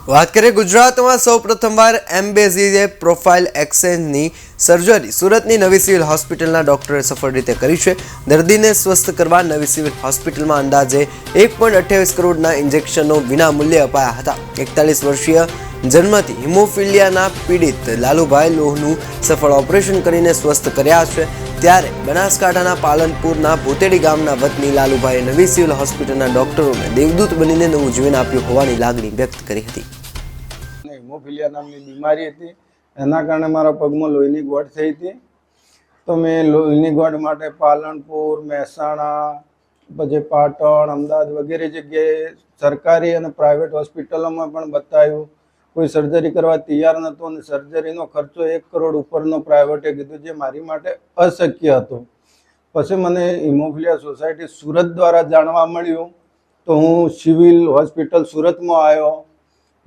વાત કરીએ ગુજરાતમાં સૌ પ્રથમવાર એમ્બેઝીએ પ્રોફાઇલ એક્સચેન્જની સર્જરી સુરતની નવી સિવિલ હોસ્પિટલના ડોક્ટરે સફળ રીતે કરી છે। દર્દીને સ્વસ્થ કરવા નવી સિવિલ હોસ્પિટલમાં અંદાજે 1.28 કરોડના ઇન્જેક્શનો વિનામૂલ્યે અપાયા હતા। 41 વર્ષીય જન્મથી હિમોફિલિયાના પીડિત લાલુભાઈ લોહનું સફળ ઓપરેશન કરીને સ્વસ્થ કર્યા છે। ત્યારે બનાસકાંઠાના પાલનપુરના ભૂતેડી ગામના વતની લાલુભાઈએ નવી સિવિલ હોસ્પિટલના ડોક્ટરોને દેવદૂત બનીને નવું જીવન આપ્યું હોવાની લાગણી વ્યક્ત કરી હતી। હિમોફિલિયા નામની બીમારી હતી, એના કારણે મારા પગમાં લોહીની ગોઠ થઈ હતી। તો મેં લોહીની ગોઠ માટે પાલનપુર, મહેસાણા, પછી પાટણ, અમદાવાદ વગેરે જગ્યાએ સરકારી અને પ્રાઇવેટ હોસ્પિટલોમાં પણ બતાવ્યું। કોઈ સર્જરી કરવા તૈયાર નહોતું અને સર્જરીનો ખર્ચો 1 કરોડ ઉપરનો પ્રાઇવેટે કીધું, જે મારી માટે અશક્ય હતો। પછી મને હિમોફિલિયા સોસાયટી સુરત દ્વારા જાણવા મળ્યું, તો હું સિવિલ હોસ્પિટલ સુરતમાં આવ્યો।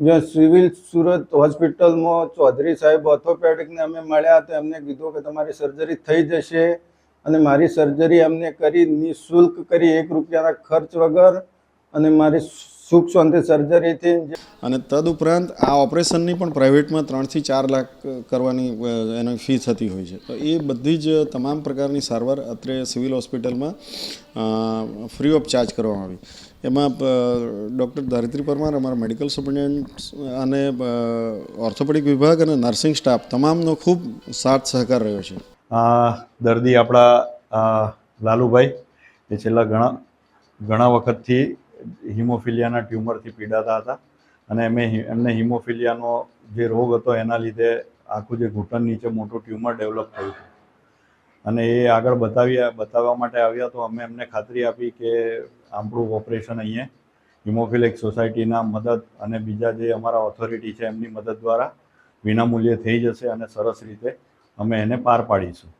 જ્યાં સિવિલ સુરત હોસ્પિટલમાં ચૌધરી સાહેબ ઓર્થોપેડિકને અમે મળ્યા, તો એમને કીધું કે તમારી સર્જરી થઈ જશે અને મારી સર્જરી એમને કરી, નિઃશુલ્ક કરી, 1 રૂપિયાના ખર્ચ વગર, અને મારી સુખ શાંતિ સર્જરી થઈ। અને તદુપરાંત આ ઓપરેશનની પણ પ્રાઇવેટમાં 3 થી 4 લાખ કરવાની એની ફી થતી હોય છે। તો એ બધી જ તમામ પ્રકારની સારવાર અત્રે સિવિલ હોસ્પિટલમાં ફ્રી ઓફ ચાર્જ કરવામાં આવી। એમાં ડૉક્ટર ધારિત્રી પરમાર, અમારા મેડિકલ સુપરિન્ટેન્ડન્ટ અને ઓર્થોપેડિક વિભાગ અને નર્સિંગ સ્ટાફ તમામનો ખૂબ સાથ સહકાર રહ્યો છે। દર્દી આપણા લાલુભાઈ એ છેલ્લા ઘણા વખતથી હિમોફિલિયાના ટ્યુમરથી પીડાતા હતા અને એમને હિમોફિલિયાનો જે રોગ હતો એના લીધે આખું જે ઘૂંટણ નીચે મોટું ટ્યુમર ડેવલપ થયું હતું અને એ આગળ બતાવવા માટે આવ્યા। તો અમે એમને ખાતરી આપી કે આપણું ઓપરેશન અહીંયા હિમોફિલિક સોસાયટીના મદદ અને બીજા જે અમારા ઓથોરિટી છે એમની મદદ દ્વારા વિનામૂલ્યે થઈ જશે અને સરસ રીતે અમે એને પાર પાડીશું।